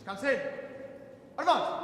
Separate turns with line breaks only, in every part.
Descansen. ¡Armas!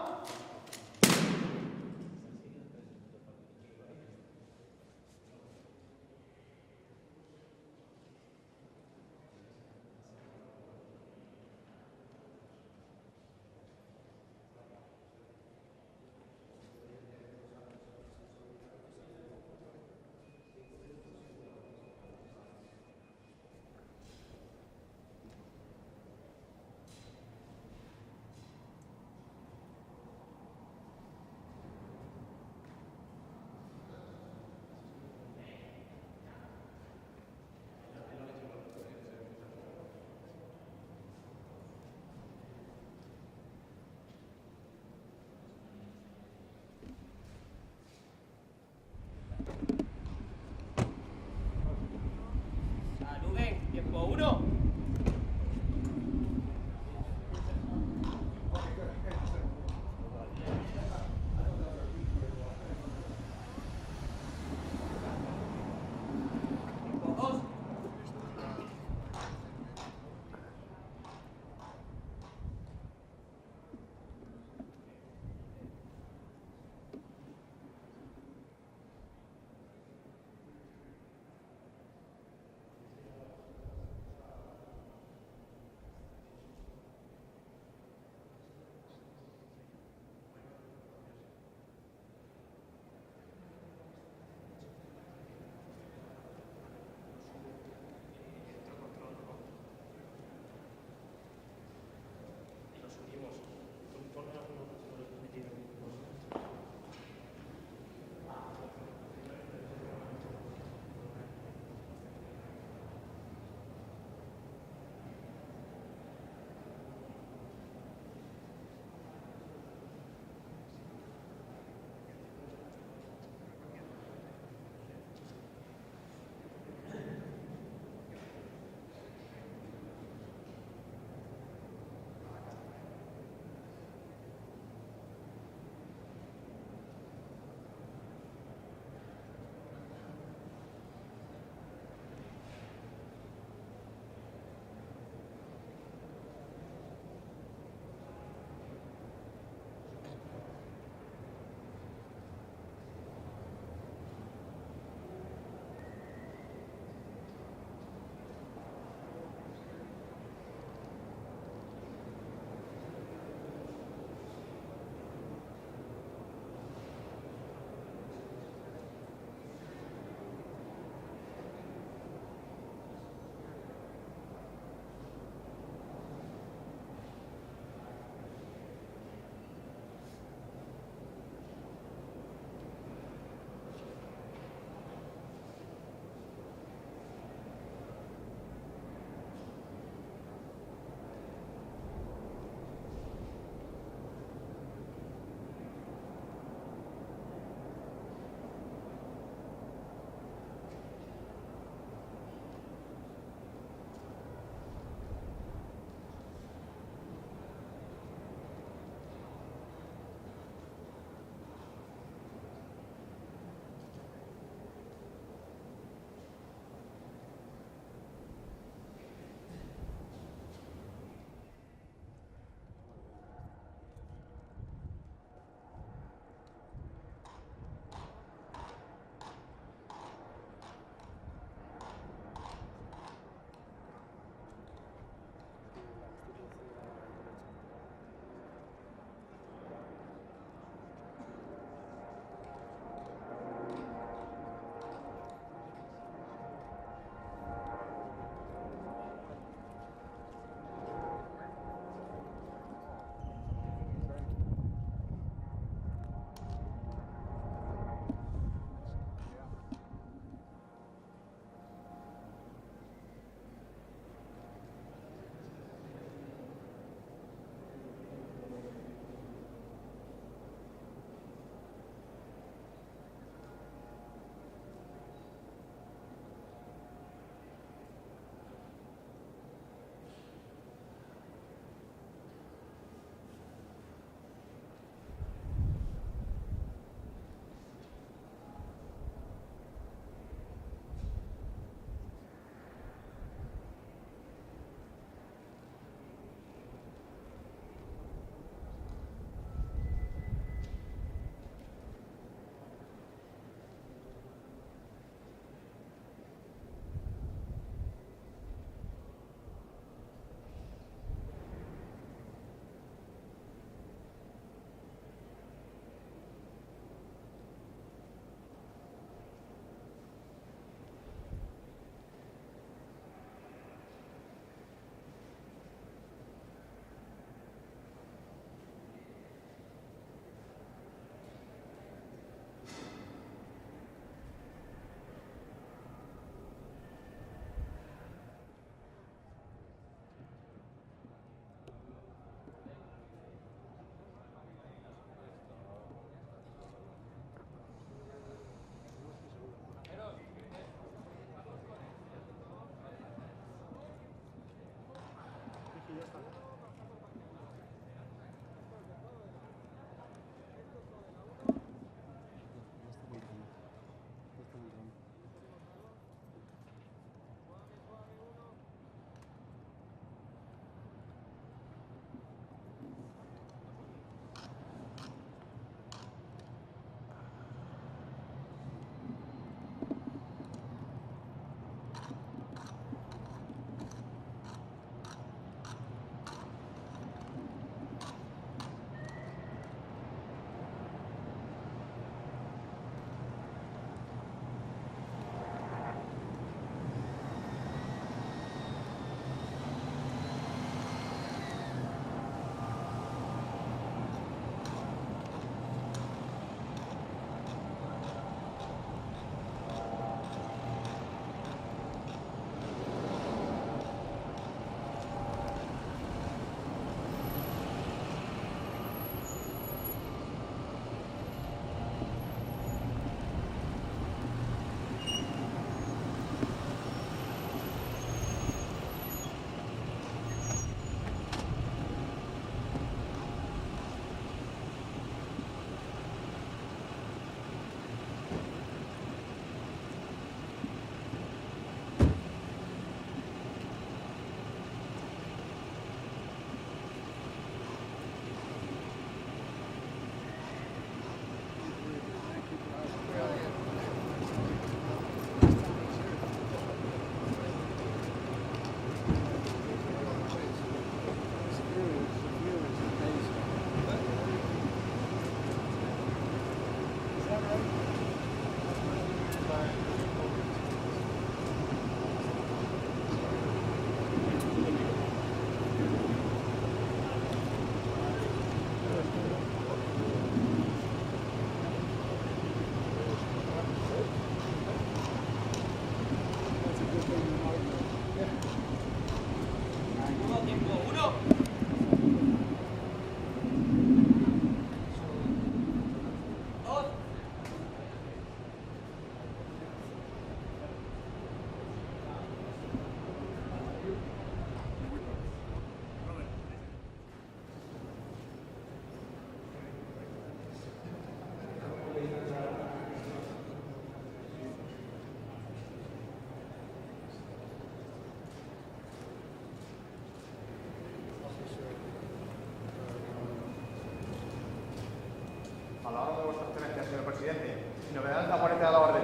ponete a la orden.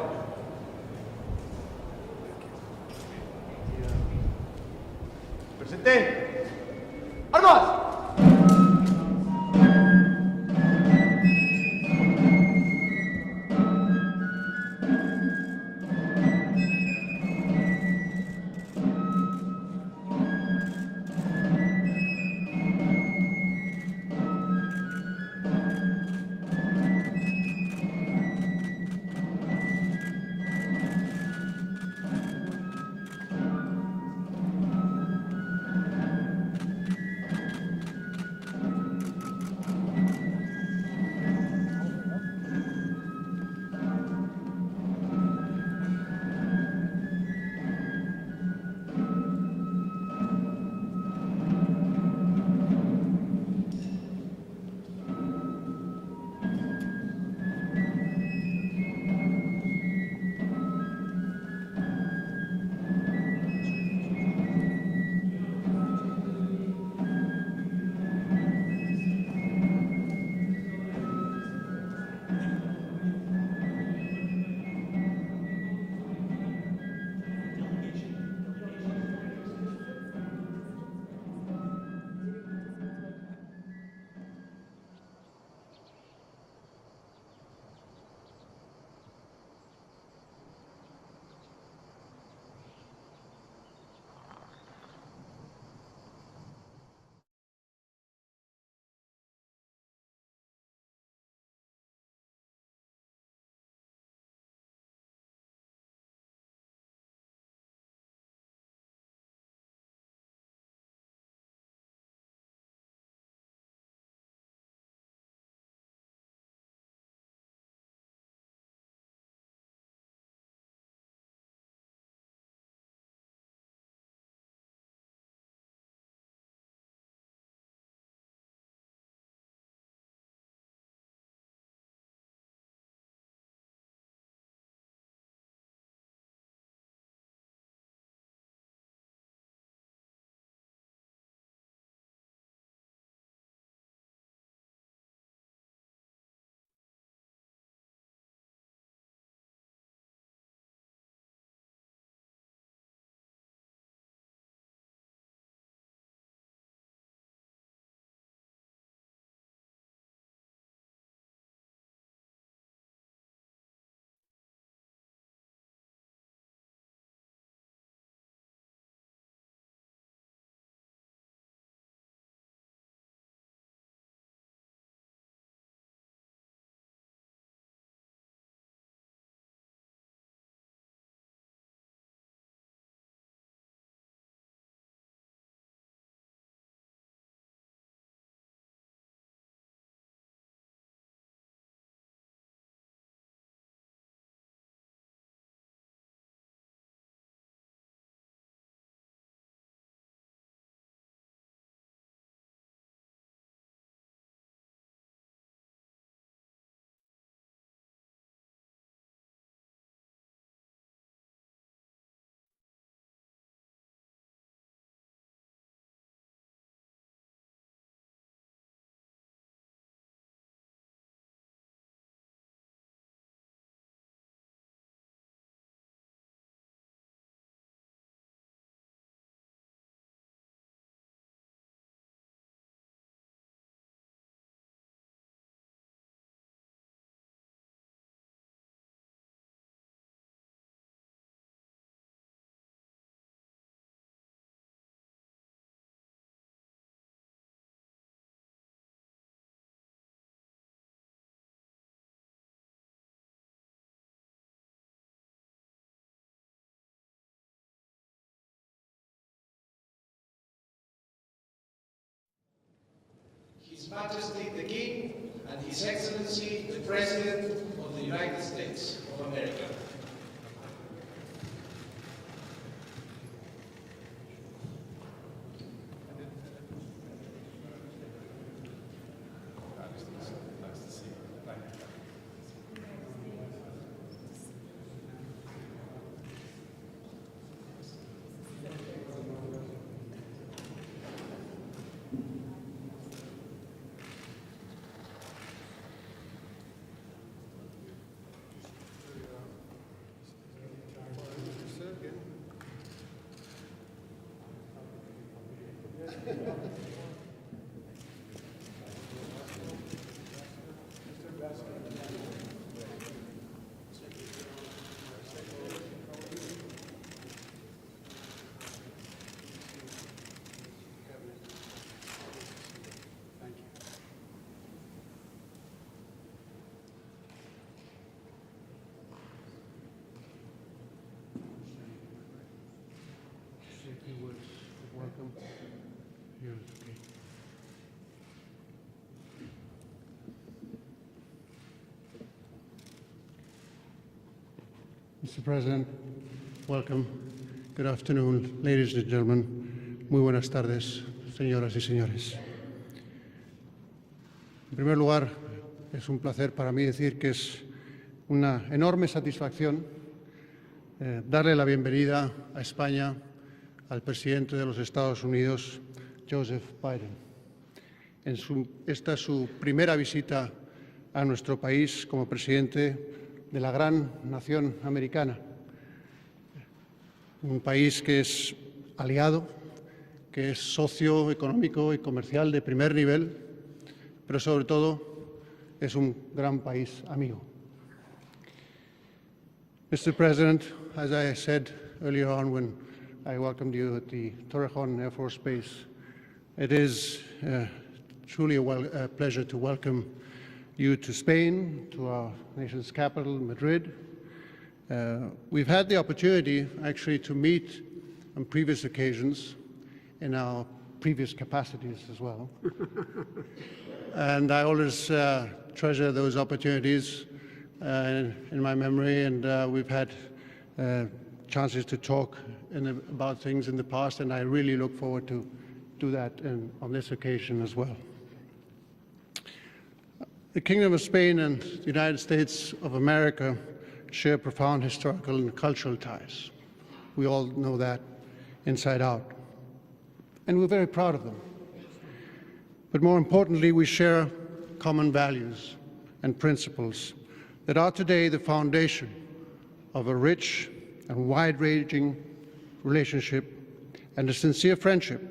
Presente. ¡Armas!
His Majesty the King and His Excellency the President of the United States of America.
Welcome. Yes, okay. Mr. President, welcome. Good afternoon, ladies and gentlemen. Muy buenas tardes, señoras y señores. En primer lugar, es un placer para mí decir que es una enorme satisfacción darle la bienvenida a España al presidente de los Estados Unidos, Joseph Biden. Esta es su primera visita a nuestro país como presidente de la gran nación americana, un país que es aliado, que es socio económico y comercial de primer nivel, pero sobre todo es un gran país amigo. Mr. President, as I said earlier on when I welcomed you at the Torrejon Air Force Base, it is truly a pleasure to welcome you to Spain, to our nation's capital, Madrid. We've had the opportunity actually to meet on previous occasions in our previous capacities as well. And I always treasure those opportunities in my memory, and we've had chances to talk about things in the past, and I really look forward to do that on this occasion as well. The Kingdom of Spain and the United States of America share profound historical and cultural ties. We all know that inside out. And we're very proud of them. But more importantly, we share common values and principles that are today the foundation of a rich and wide-ranging relationship and a sincere friendship,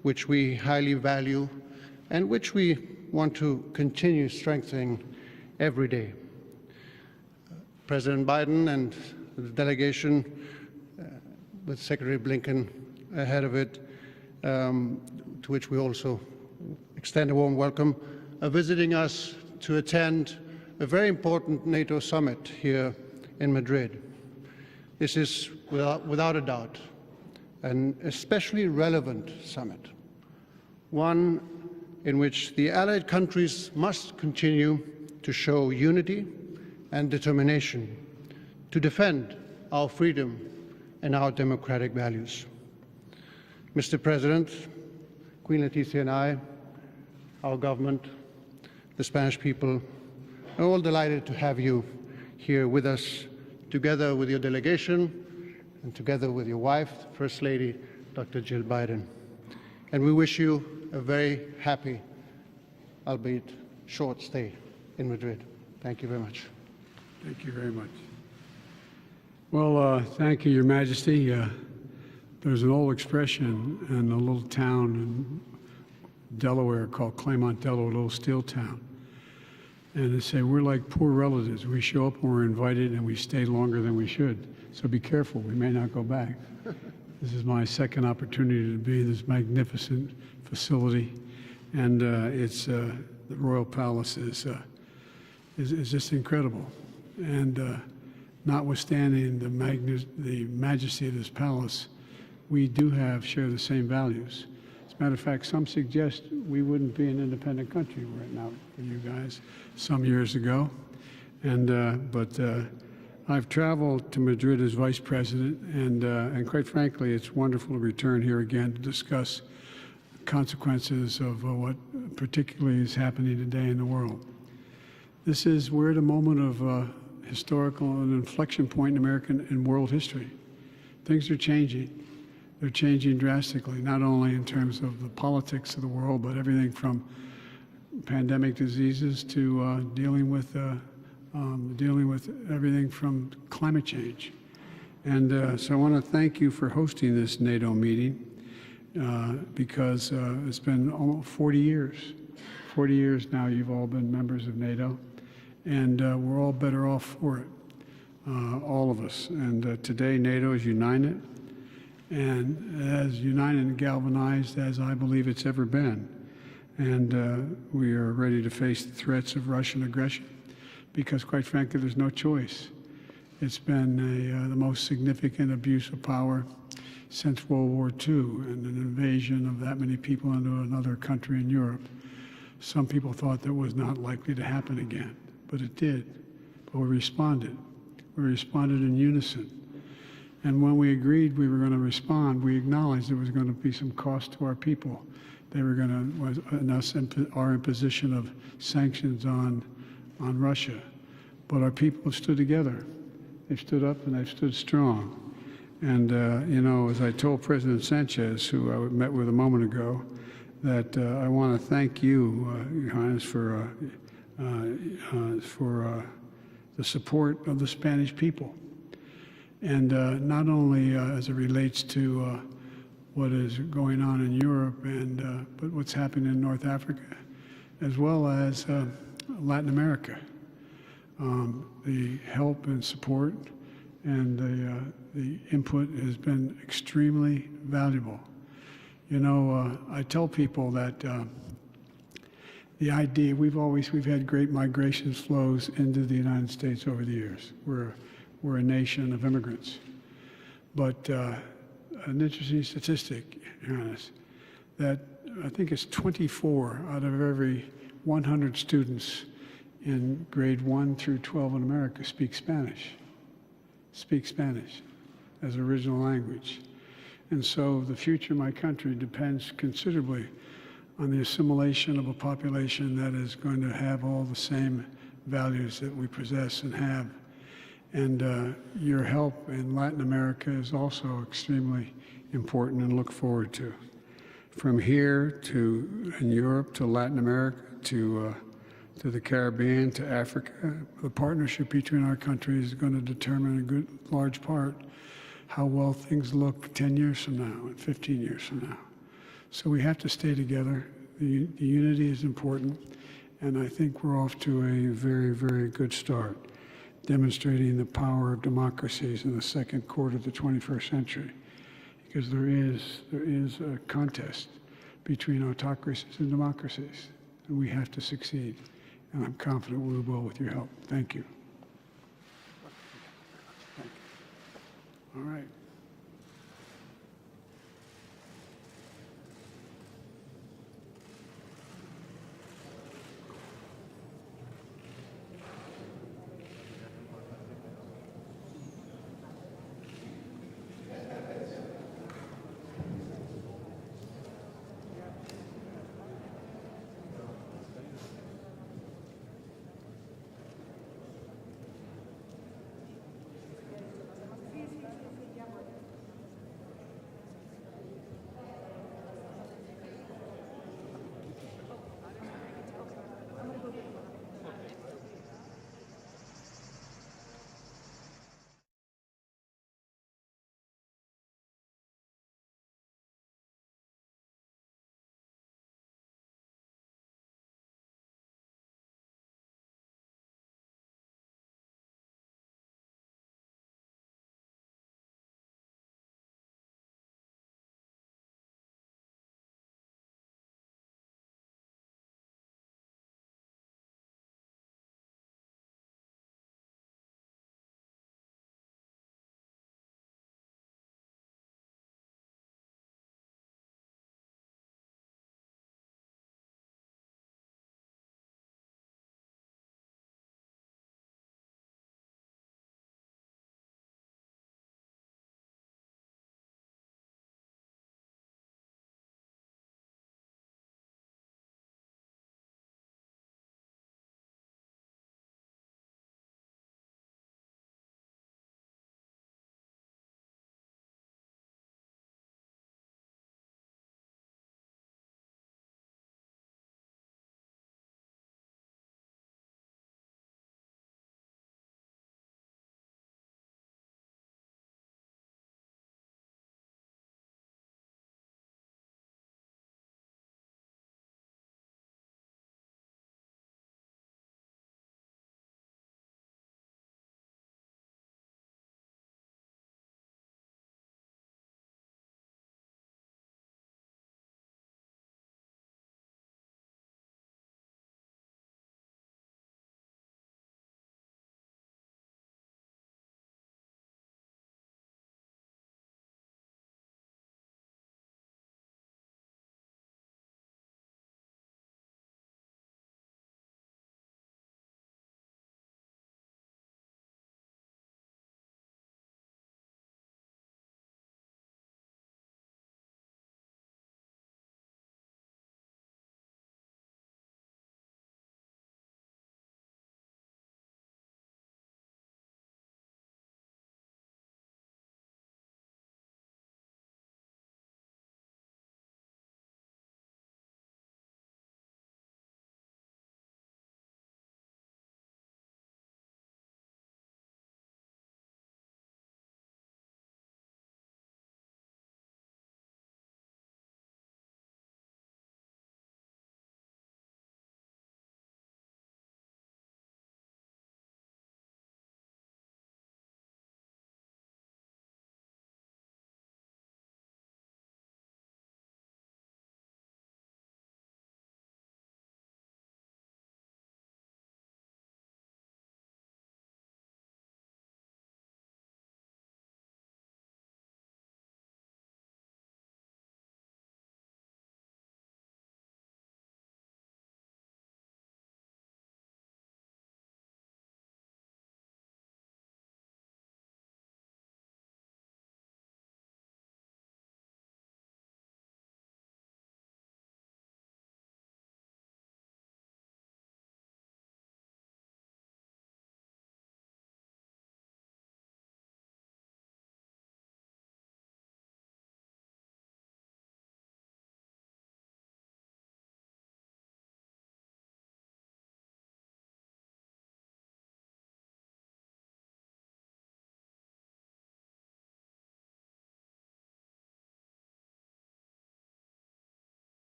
which we highly value and which we want to continue strengthening every day. President Biden and the delegation, with Secretary Blinken ahead of it, to which we also extend a warm welcome, are visiting us to attend a very important NATO summit here in Madrid. This is, without a doubt, an especially relevant summit, one in which the allied countries must continue to show unity and determination to defend our freedom and our democratic values. Mr. President, Queen Letizia and I, our government, the Spanish people, are all delighted to have you here with us, together with your delegation and together with your wife, First Lady, Dr. Jill Biden. And we wish you a very happy, albeit short stay in Madrid. Thank you very much.
Thank you very much. Well, thank you, Your Majesty. There's an old expression in a little town in Delaware called Claymont, Delaware, a little steel town. And they say, we're like poor relatives. We show up when we're invited and we stay longer than we should. So be careful, we may not go back. This is my second opportunity to be in this magnificent facility. And the Royal Palace is just incredible. And notwithstanding the majesty of this palace, we do share the same values. As a matter of fact, some suggest we wouldn't be an independent country right now for you guys some years ago. And but I've traveled to Madrid as vice president, and quite frankly, it's wonderful to return here again to discuss consequences of what particularly is happening today in the world. We're at a moment of historical and inflection point in American and world history. Things are changing. They're changing drastically, not only in terms of the politics of the world, but everything from pandemic diseases to dealing with everything from climate change. And so I want to thank you for hosting this NATO meeting. because it's been almost 40 years. 40 years now you've all been members of NATO, and we're all better off for it, all of us. And today NATO is united, and as united and galvanized as I believe it's ever been. And we are ready to face the threats of Russian aggression because, quite frankly, there's no choice. It's been the most significant abuse of power since World War II and an invasion of that many people into another country in Europe. Some people thought that was not likely to happen again, but it did. But we responded. We responded in unison. And when we agreed we were going to respond, we acknowledged there was going to be some cost to our people. They were going to, and us our imposition of sanctions on Russia. But our people have stood together. They've stood up and they've stood strong. And, you know, as I told President Sanchez, who I met with a moment ago, that I want to thank you, Your Highness, for the support of the Spanish people. And not only as it relates to what is going on in Europe, and but what's happening in North Africa, as well as Latin America. The help and support and the input has been extremely valuable. You know, I tell people that the idea, we've had great migration flows into the United States over the years. We're a nation of immigrants. But an interesting statistic, Your Highness, that I think it's 24 out of every 100 students in grade 1 through 12 in America speak Spanish as original language. And so the future of my country depends considerably on the assimilation of a population that is going to have all the same values that we possess and have. And your help in Latin America is also extremely important and look forward to. From here to in Europe to Latin America to the Caribbean to Africa, the partnership between our countries is going to determine in good large part how well things look 10 years from now and 15 years from now. So we have to stay together. The unity is important, and I think we're off to a very, very good start, demonstrating the power of democracies in the second quarter of the 21st century, because there is a contest between autocracies and democracies, and we have to succeed. And I'm confident we will with your help. Thank you.